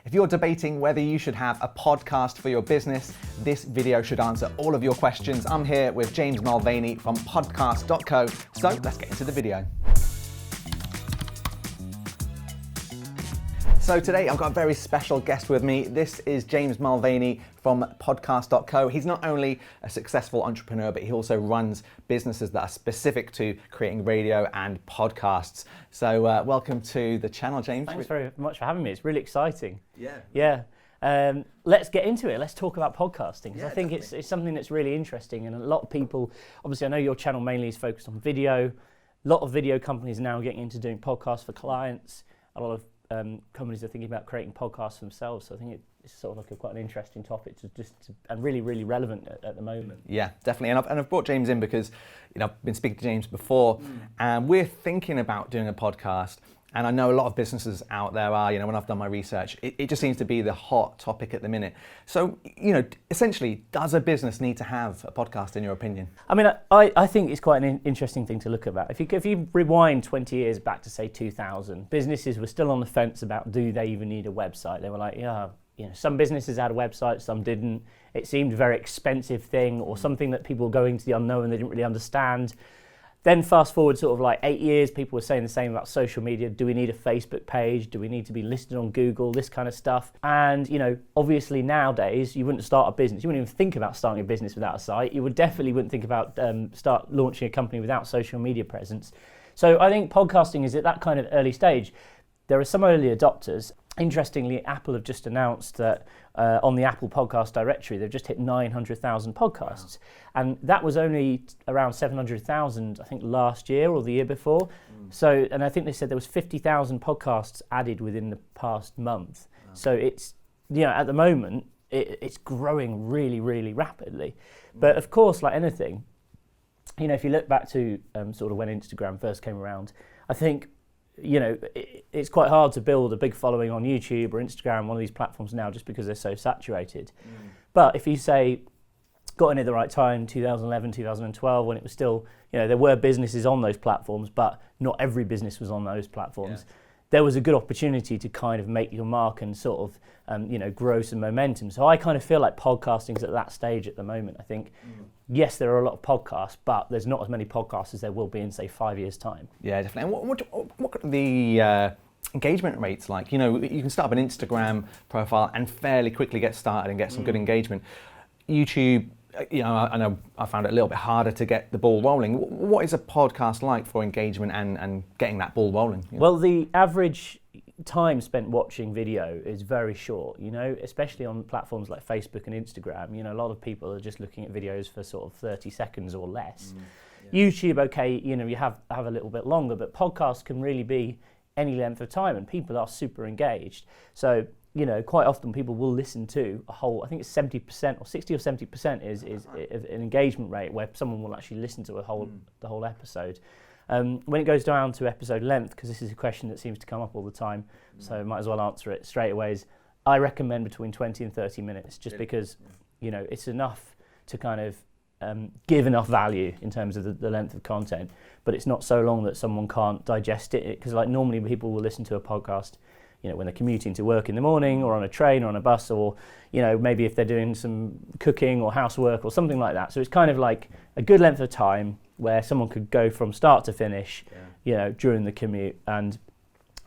If you're debating whether you should have a podcast for your business, this video should answer all of your questions. I'm here with James Mulveny from podcst.co, so let's get into the video. So today I've got a very special guest with me. This is James Mulveny from podcst.co. He's not only a successful entrepreneur, but he also runs businesses that are specific to creating radio and podcasts. So welcome to the channel, James. Thanks very much for having me. It's really exciting. Yeah. Let's get into it. Let's talk about podcasting, because Yeah, I think it's something that's really interesting, and a lot of people, obviously I know your channel mainly is focused on video. A lot of video companies are now getting into doing podcasts for clients. A lot of companies are thinking about creating podcasts for themselves. So I think it's sort of like quite an interesting topic and really, really relevant at the moment. Yeah, definitely. And I've brought James in because I've been speaking to James before, and we're thinking about doing a podcast. And I know a lot of businesses out there are, when I've done my research, it just seems to be the hot topic at the minute. So, essentially, does a business need to have a podcast in your opinion? I mean, I think it's quite an interesting thing to look at. If you rewind 20 years back to say 2000, businesses were still on the fence about do they even need a website. They were like, some businesses had a website, some didn't. It seemed a very expensive thing or something that people were going to the unknown and they didn't really understand. Then fast forward sort of like 8 years, people were saying the same about social media. Do we need a Facebook page? Do we need to be listed on Google? This kind of stuff. And, obviously nowadays, you wouldn't start a business. You wouldn't even think about starting a business without a site. You wouldn't think about start launching a company without social media presence. So I think podcasting is at that kind of early stage. There are some early adopters. Interestingly, Apple have just announced that on the Apple podcast directory, they've just hit 900,000 podcasts. Wow. And that was only around 700,000, I think, last year or the year before. So, and I think they said there was 50,000 podcasts added within the past month. Wow. So it's, at the moment, it's growing really, really rapidly. But of course, like anything, if you look back to sort of when Instagram first came around, I think, it's quite hard to build a big following on YouTube or Instagram, one of these platforms now, just because they're so saturated. But if you say, got in at the right time, 2011, 2012, when it was still, there were businesses on those platforms, but not every business was on those platforms. Yeah. There was a good opportunity to kind of make your mark and sort of, grow some momentum. So I kind of feel like podcasting's at that stage at the moment. I think, yes, there are a lot of podcasts, but there's not as many podcasts as there will be in, say, 5 years' time. Yeah, definitely. And what are the engagement rates like? You can start up an Instagram profile and fairly quickly get started and get some good engagement. YouTube, I know I found it a little bit harder to get the ball rolling. What is a podcast like for engagement and getting that ball rolling? Well, the average time spent watching video is very short, especially on platforms like Facebook and Instagram. A lot of people are just looking at videos for sort of 30 seconds or less. Yeah. YouTube, okay, you have a little bit longer, but podcasts can really be any length of time and people are super engaged. So, quite often people will listen to a whole, I think it's 70% or 60 or 70% is an engagement rate where someone will actually listen to the whole episode. When it goes down to episode length, because this is a question that seems to come up all the time, so I might as well answer it straight away, is I recommend between 20 and 30 minutes, just because, it's enough to kind of give enough value in terms of the length of content, but it's not so long that someone can't digest it, because like normally people will listen to a podcast when they're commuting to work in the morning or on a train or on a bus, or, maybe if they're doing some cooking or housework or something like that. So it's kind of like a good length of time where someone could go from start to finish, during the commute. And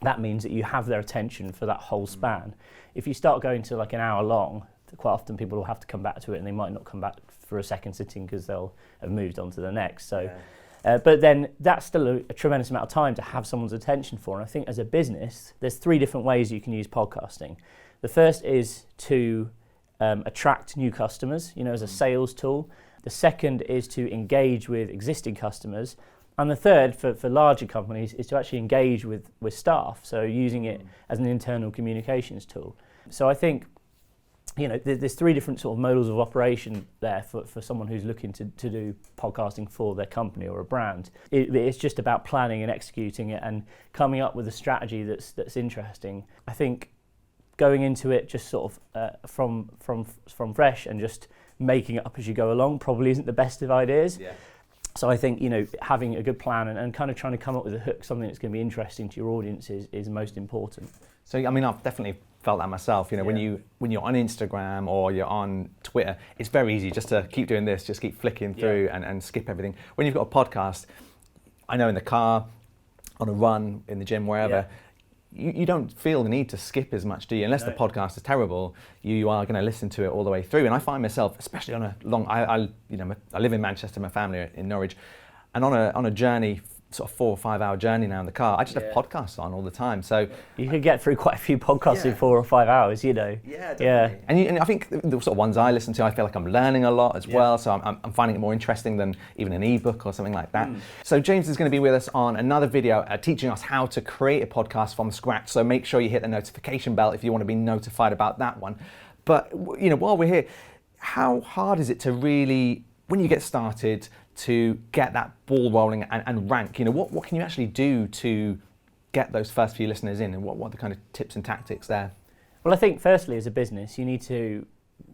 that means that you have their attention for that whole span. If you start going to like an hour long, quite often people will have to come back to it and they might not come back for a second sitting because they'll have moved on to the next. So. But then that's still a tremendous amount of time to have someone's attention for. And I think as a business, there's 3 different ways you can use podcasting. The first is to attract new customers, as a sales tool. The second is to engage with existing customers. And the third, for larger companies, is to actually engage with staff, so using it as an internal communications tool. So I think, there's 3 different sort of models of operation there for someone who's looking to do podcasting for their company or a brand. It's just about planning and executing it and coming up with a strategy that's interesting. I think going into it just sort of from fresh and just making it up as you go along probably isn't the best of ideas. Yeah. So I think, having a good plan and kind of trying to come up with a hook, something that's going to be interesting to your audience is most important. So, I mean, I've definitely felt that myself. You know, when you're on Instagram or you're on Twitter, it's very easy just to keep doing this, just keep flicking through and skip everything. When you've got a podcast, I know in the car, on a run, in the gym, wherever, you don't feel the need to skip as much, do you? Unless the podcast is terrible, you are going to listen to it all the way through. And I find myself, especially on a long, I live in Manchester, my family are in Norwich, and on a journey, sort of 4 or 5 hour journey now in the car, I just have podcasts on all the time. So you could get through quite a few podcasts in 4 or 5 hours, you know. Yeah, definitely. And I think the sort of ones I listen to, I feel like I'm learning a lot as well. So I'm finding it more interesting than even an ebook or something like that. So James is going to be with us on another video teaching us how to create a podcast from scratch. So make sure you hit the notification bell if you want to be notified about that one. But you know, while we're here, how hard is it to really, when you get started, to get that ball rolling and rank? You know, what can you actually do to get those first few listeners in, and what are the kind of tips and tactics there? Well, I think firstly, as a business, you need to,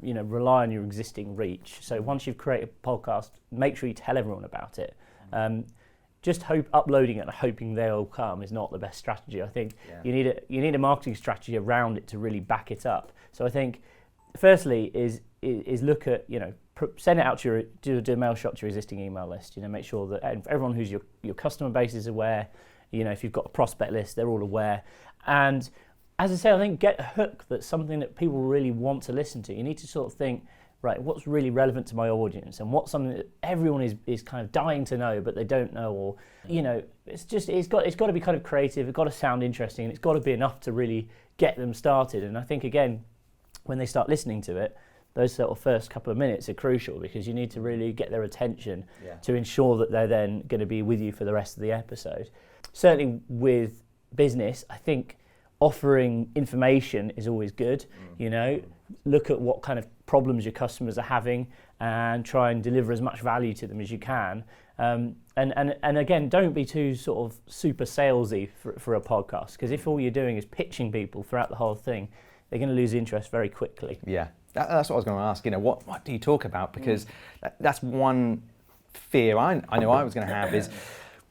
you know, rely on your existing reach. So once you've created a podcast, make sure you tell everyone about it. Just uploading it and hoping they'll come is not the best strategy. I think you need a marketing strategy around it to really back it up. So I think firstly is look at, you know, send it out to do a mail shot to your existing email list. You know, make sure that everyone who's your customer base is aware. You know, if you've got a prospect list, they're all aware. And as I say, I think get a hook that's something that people really want to listen to. You need to sort of think, right, what's really relevant to my audience, and what's something that everyone is kind of dying to know but they don't know, or you know, it's got to be kind of creative. It's got to sound interesting, and it's got to be enough to really get them started. And I think again, when they start listening to it, those sort of first couple of minutes are crucial, because you need to really get their attention to ensure that they're then going to be with you for the rest of the episode. Certainly with business, I think offering information is always good. You know, look at what kind of problems your customers are having and try and deliver as much value to them as you can. And again, don't be too sort of super salesy for a podcast, because if all you're doing is pitching people throughout the whole thing, they're going to lose interest very quickly. Yeah. That's what I was going to ask. You know, what do you talk about? Because that's one fear I know I was going to have is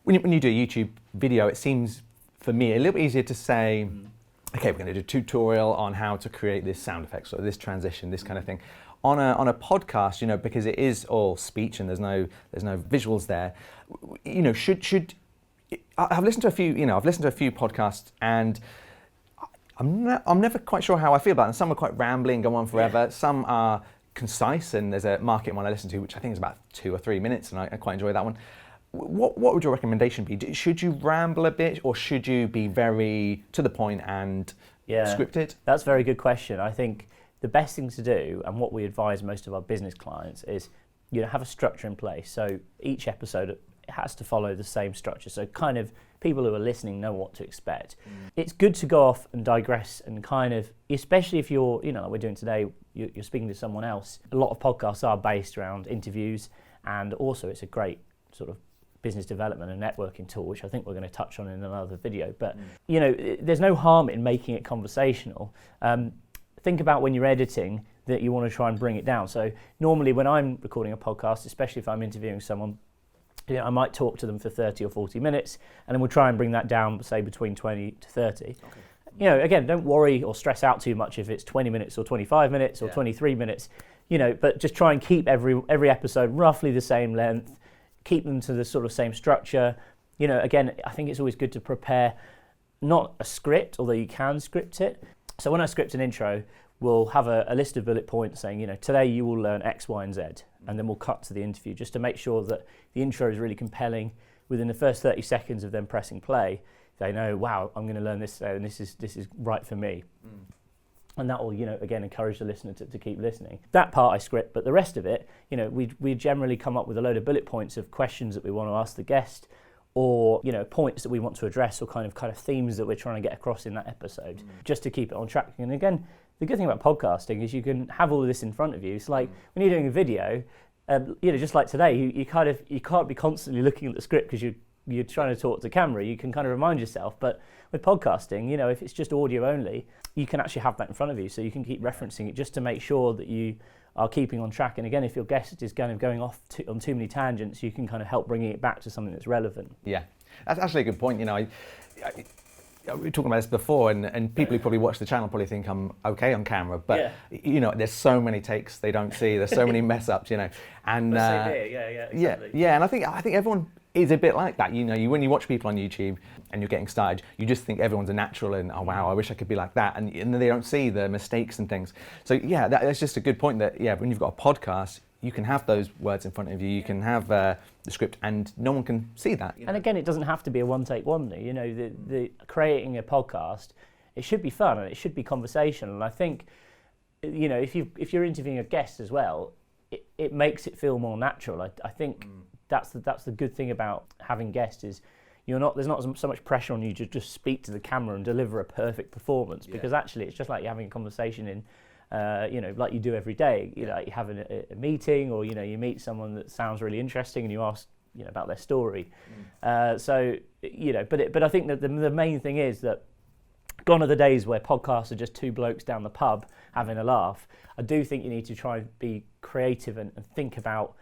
when you do a YouTube video, it seems for me a little bit easier to say, okay, we're going to do a tutorial on how to create this sound effects or this transition, this kind of thing. On a podcast, you know, because it is all speech and there's no visuals there. You know, I've listened to a few podcasts, and I'm never quite sure how I feel about them. Some are quite rambling, go on forever. Some are concise, and there's a market one I listen to, which I think is about 2 or 3 minutes, and I quite enjoy that one. What would your recommendation be? Should you ramble a bit, or should you be very to the point and scripted? That's a very good question. I think the best thing to do, and what we advise most of our business clients, is, you know, have a structure in place. So each episode has to follow the same structure. So kind of people who are listening know what to expect. It's good to go off and digress and kind of, especially if you're, you know, like we're doing today, you're speaking to someone else. A lot of podcasts are based around interviews, and also it's a great sort of business development and networking tool, which I think we're going to touch on in another video. But, you know, there's no harm in making it conversational. Think about when you're editing that you want to try and bring it down. So normally when I'm recording a podcast, especially if I'm interviewing someone, you know, I might talk to them for 30 or 40 minutes, and then we'll try and bring that down, say, between 20 to 30. Okay. You know, again, don't worry or stress out too much if it's 20 minutes or 25 minutes or 23 minutes, you know, but just try and keep every episode roughly the same length, keep them to the sort of same structure. You know, again, I think it's always good to prepare not a script, although you can script it. So when I script an intro, we'll have a list of bullet points saying, you know, today you will learn X, Y, and Z, and then we'll cut to the interview just to make sure that the intro is really compelling. Within the first 30 seconds of them pressing play, they know, wow, I'm going to learn this, and this is right for me. And that will, you know, again, encourage the listener to keep listening. That part I script, but the rest of it, you know, we generally come up with a load of bullet points of questions that we want to ask the guest, or, you know, points that we want to address, or kind of themes that we're trying to get across in that episode, just to keep it on track. And again, the good thing about podcasting is you can have all of this in front of you. It's like when you're doing a video, you know, just like today, you can't be constantly looking at the script because you're trying to talk to camera. You can kind of remind yourself. But with podcasting, you know, if it's just audio only, you can actually have that in front of you, so you can keep referencing it just to make sure that you are keeping on track. And again, if your guest is kind of going off on too many tangents, you can kind of help bringing it back to something that's relevant. Yeah, that's actually a good point. You know, we were talking about this before, and people who probably watch the channel probably think I'm okay on camera, but there's so many takes they don't see. There's so many mess ups, and exactly. and I think everyone is a bit like that. When you watch people on YouTube and you're getting started, you just think everyone's a natural, and oh wow, I wish I could be like that, and then they don't see the mistakes and things. So that's just a good point. That when you've got a podcast, you can have those words in front of you. You can have the script, and no one can see that. And again, it doesn't have to be a one-take wonder. The creating a podcast, it should be fun and it should be conversational. And I think, if you're interviewing a guest as well, it makes it feel more natural. I think that's the good thing about having guests is there's not so much pressure on you to just speak to the camera and deliver a perfect performance, because actually it's just like you're having a conversation in. Like you do every day, like you have a meeting, or you meet someone that sounds really interesting and you ask about their story. But I think that the main thing is that gone are the days where podcasts are just two blokes down the pub having a laugh. I do think you need to try and be creative and think about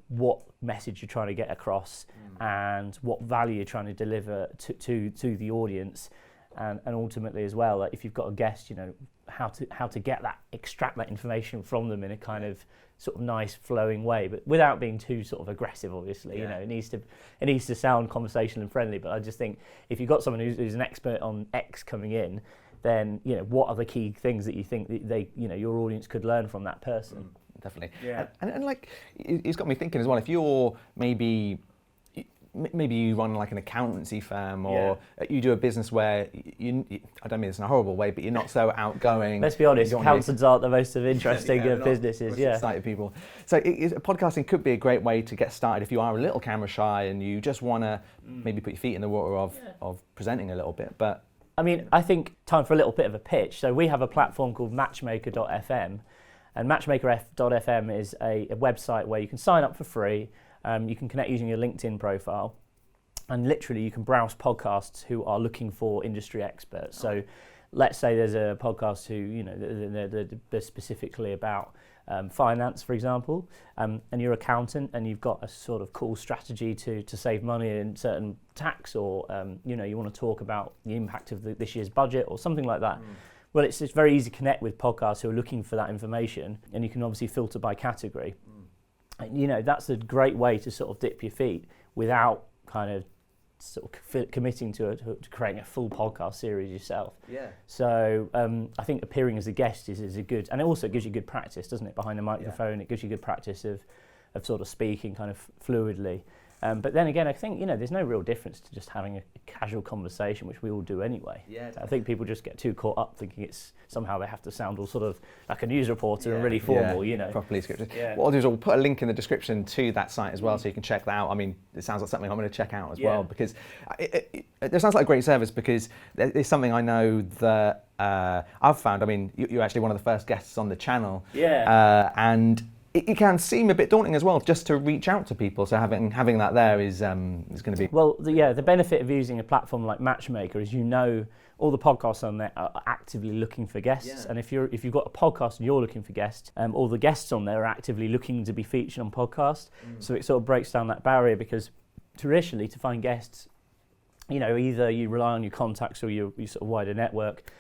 what message you're trying to get across and what value you're trying to deliver to the audience. And ultimately as well, like if you've got a guest, how to extract that information from them in a kind of sort of nice flowing way, but without being too sort of aggressive. Obviously, it needs to sound conversational and friendly. But I just think if you've got someone who's an expert on X coming in, then what are the key things that you think that your audience could learn from that person? Definitely. Yeah. And like it's got me thinking as well. If you're maybe you run like an accountancy firm, or you do a business where I don't mean this in a horrible way, but you're not so outgoing. Let's be honest, accountants aren't the most interesting businesses. Excited people. So podcasting could be a great way to get started if you are a little camera shy and you just want to maybe put your feet in the water of presenting a little bit. But I mean, I think time for a little bit of a pitch. So we have a platform called Matchmaker.fm, and Matchmaker.fm is a website where you can sign up for free. You can connect using your LinkedIn profile, and literally you can browse podcasts who are looking for industry experts. So let's say there's a podcast who, they're specifically about finance, for example, and you're an accountant and you've got a sort of cool strategy to save money in certain tax, or, you want to talk about the impact of this year's budget or something like that. Well, it's very easy to connect with podcasts who are looking for that information, and you can obviously filter by category. That's a great way to sort of dip your feet without kind of sort of committing to creating a full podcast series yourself. Yeah. So I think appearing as a guest is a good, and it also gives you good practice, doesn't it? Behind the microphone, it gives you good practice of sort of speaking kind of fluidly. But then again, I think, there's no real difference to just having a casual conversation, which we all do anyway. Yeah, I think people just get too caught up thinking it's somehow they have to sound all sort of like a news reporter and really formal, Properly scripted. Yeah. What I'll do is I'll put a link in the description to that site as well, so you can check that out. I mean, it sounds like something I'm going to check out as well, because it sounds like a great service, because it's something I know that I've found. I mean, you're actually one of the first guests on the channel. Yeah. And it can seem a bit daunting as well, just to reach out to people. So having that there is going to be... Well, the benefit of using a platform like Matchmaker is all the podcasts on there are actively looking for guests. And if you've got a podcast and you're looking for guests, all the guests on there are actively looking to be featured on podcasts. So it sort of breaks down that barrier, because traditionally to find guests, either you rely on your contacts or your sort of wider network,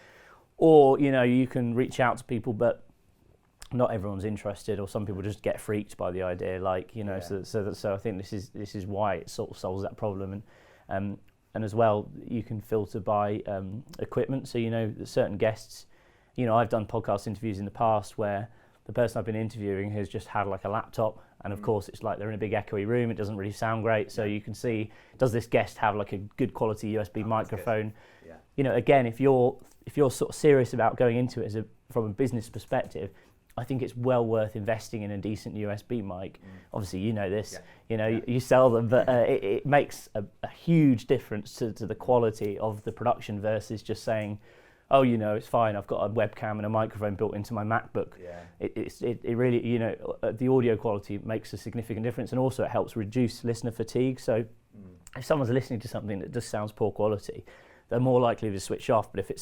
or you can reach out to people, but not everyone's interested, or some people just get freaked by the idea, so I think this is why it sort of solves that problem. And as well, you can filter by equipment, so that certain guests, I've done podcast interviews in the past where the person I've been interviewing has just had like a laptop, and of course it's like they're in a big echoey room, it doesn't really sound great, so you can see, does this guest have like a good quality USB microphone? Again, if you're sort of serious about going into it from a business perspective, I think it's well worth investing in a decent USB mic. Obviously, you know this. You sell them, but it makes a huge difference to the quality of the production versus just saying, oh, it's fine, I've got a webcam and a microphone built into my MacBook. It really, the audio quality makes a significant difference, and also it helps reduce listener fatigue. So if someone's listening to something that just sounds poor quality, they're more likely to switch off. But if it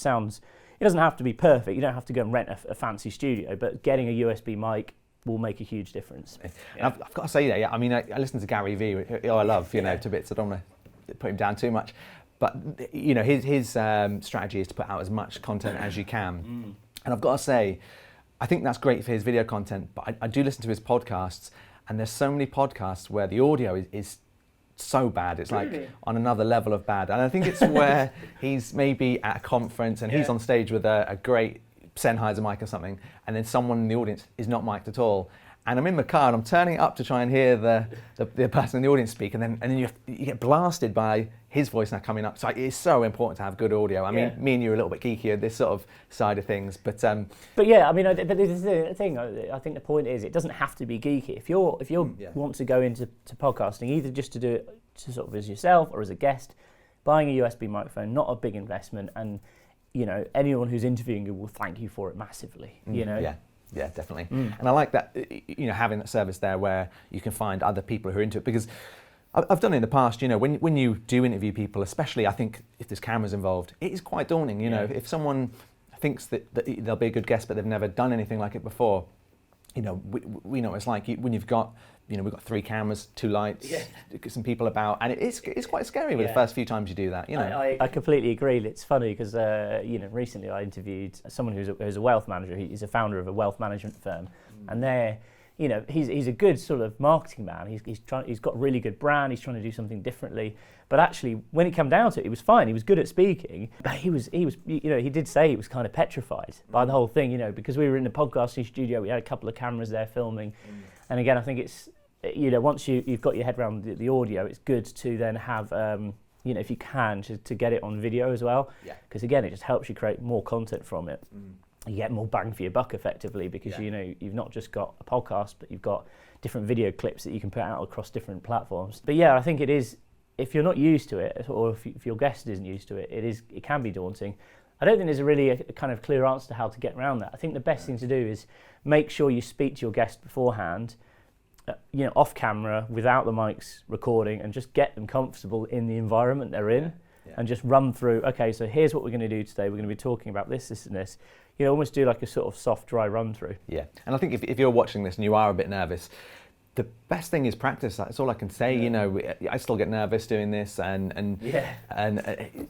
doesn't have to be perfect. You don't have to go and rent a fancy studio, but getting a USB mic will make a huge difference. And I've got to say that, I mean, I listen to Gary Vee, who I love, to bits. I don't want to put him down too much. But you know, his strategy is to put out as much content as you can. And I've got to say, I think that's great for his video content, but I do listen to his podcasts, and there's so many podcasts where the audio is so bad. It's like on another level of bad. And I think it's where he's maybe at a conference and he's on stage with a great Sennheiser mic or something, and then someone in the audience is not mic'd at all. And I'm in the car and I'm turning it up to try and hear the person in the audience speak, and then you get blasted by his voice now coming up. So it's so important to have good audio. I mean, me and you are a little bit geeky at this sort of side of things, but yeah, I mean, but the thing, I think the point is, it doesn't have to be geeky. If you want to go into podcasting, either just to do it to sort of as yourself or as a guest, buying a USB microphone, not a big investment, and you know, anyone who's interviewing you will thank you for it massively. You know. Yeah, definitely. And I like that, you know, having that service there where you can find other people who are into it, because I've done it in the past, you know, when you do interview people, especially I think if there's cameras involved, it is quite daunting, you know, if someone thinks that they'll be a good guest but they've never done anything like it before, you know, we know what it's like when you've got, you know, we've got 3 cameras, 2 lights, some people about, and it's quite scary with the first few times you do that, you know. I completely agree. It's funny because, you know, recently I interviewed someone who's a wealth manager. He's a founder of a wealth management firm, and they're, you know, he's a good sort of marketing man. He's got a really good brand. He's trying to do something differently. But actually, when it came down to it, he was fine. He was good at speaking, but he was, you know, he did say he was kind of petrified by the whole thing, you know, because we were in the podcasting studio. We had a couple of cameras there filming, and again, I think it's, you know, once you've got your head around the audio, it's good to then have, you know, if you can, to get it on video as well. Because again, it just helps you create more content from it. You get more bang for your buck effectively, because you know, you've not just got a podcast, but you've got different video clips that you can put out across different platforms. But yeah, I think it is, if you're not used to it, or if your guest isn't used to it, it can be daunting. I don't think there's a kind of clear answer to how to get around that. I think the best thing to do is make sure you speak to your guest beforehand, you know, off camera, without the mics recording, and just get them comfortable in the environment they're in, and just run through, okay, so here's what we're going to do today. We're going to be talking about this, this and this. You know, almost do like a sort of soft, dry run through. Yeah, and I think if you're watching this and you are a bit nervous, the best thing is practice. That's all I can say. You know, I still get nervous doing this, and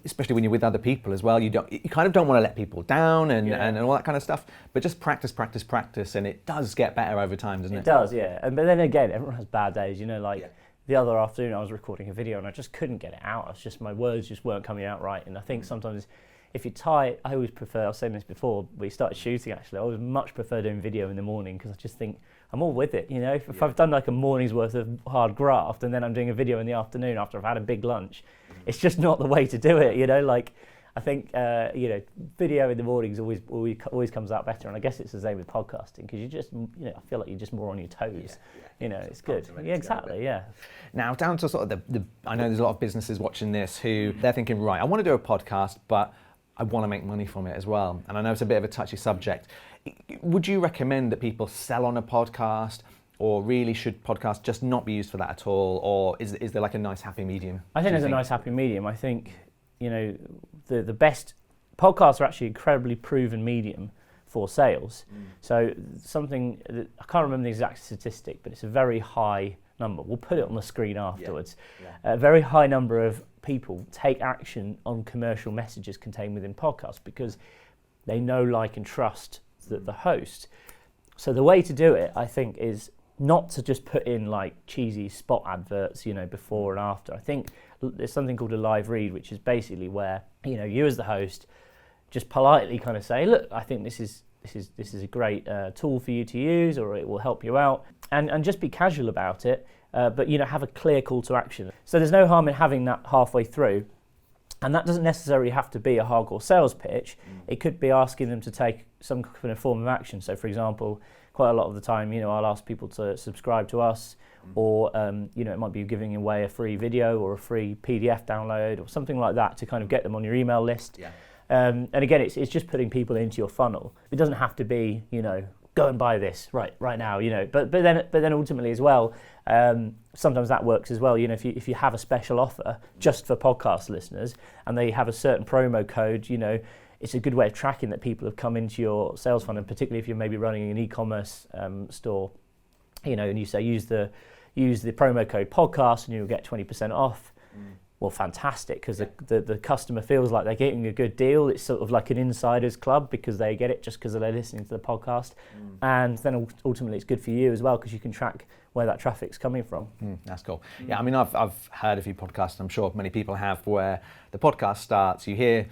especially when you're with other people as well. You kind of don't want to let people down and all that kind of stuff. But just practice, and it does get better over time, doesn't it? It does, yeah. But then again, everyone has bad days. You know, like the other afternoon, I was recording a video and I just couldn't get it out. My words just weren't coming out right. And I think sometimes, if you I always prefer, I was saying this before we started shooting actually, I always much prefer doing video in the morning, because I just think I'm all with it, you know. If I've done like a morning's worth of hard graft and then I'm doing a video in the afternoon after I've had a big lunch, it's just not the way to do it, you know. Like, I think, you know, video in the mornings always comes out better, and I guess it's the same with podcasting, because you just, you know, I feel like you're just more on your toes, you know, it's good. Yeah, exactly, yeah. Now, down to sort of I know there's a lot of businesses watching this who they're thinking, right, I want to do a podcast, but I want to make money from it as well. And I know it's a bit of a touchy subject. Would you recommend that people sell on a podcast, or really should podcasts just not be used for that at all? Or is there like a nice happy medium? I think there's a nice happy medium. I think, you know, the best podcasts are actually incredibly proven medium for sales. So something, I can't remember the exact statistic, but it's a very high number. We'll put it on the screen afterwards. A very high number of people take action on commercial messages contained within podcasts, because they know, like, and trust the host. So the way to do it, I think, is not to just put in like cheesy spot adverts, you know, before and after. I think there's something called a live read, which is basically where, you know, you as the host just politely kind of say, look, I think this is a great tool for you to use, or it will help you out, and just be casual about it, but, you know, have a clear call to action. So there's no harm in having that halfway through, and that doesn't necessarily have to be a hardcore sales pitch. It could be asking them to take some kind of form of action. So, for example, quite a lot of the time, you know, I'll ask people to subscribe to us, or, you know, it might be giving away a free video or a free PDF download or something like that to kind of get them on your email list. And again, it's just putting people into your funnel. It doesn't have to be, you know, go and buy this right now, you know. But then ultimately as well, sometimes that works as well. You know, if you have a special offer just for podcast listeners, and they have a certain promo code, you know, it's a good way of tracking that people have come into your sales funnel, particularly if you're maybe running an e-commerce store, you know, and you say use the promo code podcast and you'll get 20% off. well, fantastic, because the customer feels like they're getting a good deal. It's sort of like an insider's club because they get it just because they're listening to the podcast. And then ultimately it's good for you as well because you can track where that traffic's coming from. That's cool. Yeah, I mean, I've heard a few podcasts, I'm sure many people have, where the podcast starts, you hear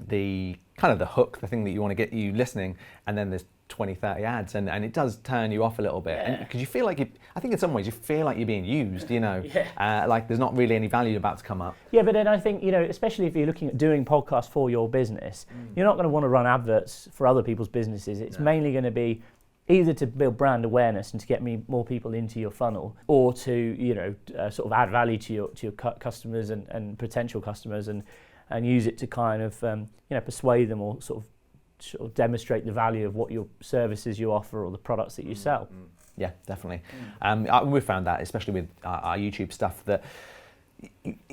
the kind of the hook, the thing that you want to get you listening, and then there's 20, 30 ads, and it does turn you off a little bit, because you feel like I think in some ways you feel like you're being used, like there's not really any value about to come up. Yeah, but then I think, especially if you're looking at doing podcasts for your business, you're not going to want to run adverts for other people's businesses. It's mainly going to be either to build brand awareness and to get more people into your funnel, or to sort of add value to your customers and potential customers, and use it to kind of persuade them, or sort of demonstrate the value of what your services you offer or the products that you sell. Yeah, definitely. We've found that, especially with our YouTube stuff, that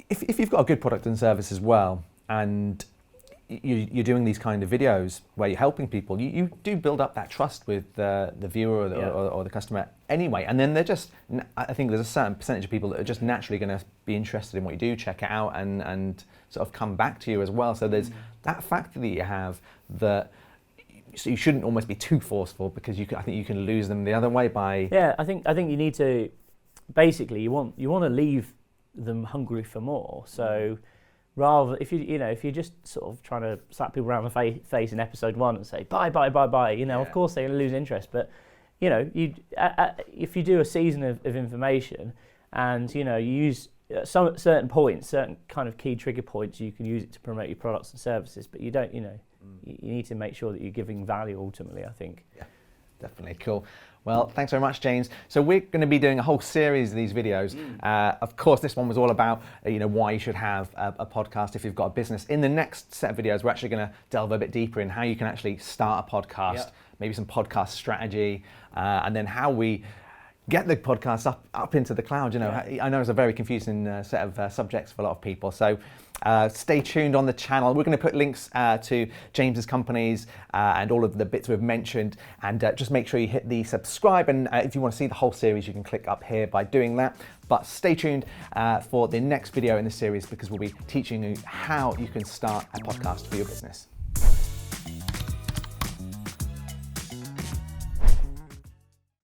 if you've got a good product and service as well, and you're doing these kind of videos where you're helping people, you do build up that trust with the viewer or the customer anyway. And then I think there's a certain percentage of people that are just naturally going to be interested in what you do, check it out, and sort of come back to you as well. So there's that factor that you have that. So you shouldn't almost be too forceful, because I think you can lose them the other way by. Yeah, I think you need to, basically you want to leave them hungry for more. So rather, if you're just sort of trying to slap people around the face in episode 1 and say buy, of course they're going to lose interest. But if you do a season of information, and you use some certain points, certain kind of key trigger points, you can use it to promote your products and services. But you don't, you need to make sure that you're giving value ultimately, I think. Yeah, definitely. Cool. Well, thanks very much, James. So we're going to be doing a whole series of these videos. Of course, this one was all about why you should have a podcast if you've got a business. In the next set of videos, we're actually going to delve a bit deeper in how you can actually start a podcast, maybe some podcast strategy, and then how we get the podcast up into the cloud. I know it's a very confusing set of subjects for a lot of people. So stay tuned on the channel. We're going to put links to James's companies and all of the bits we've mentioned, and just make sure you hit the subscribe. And if you want to see the whole series, you can click up here by doing that. But stay tuned for the next video in the series, because we'll be teaching you how you can start a podcast for your business.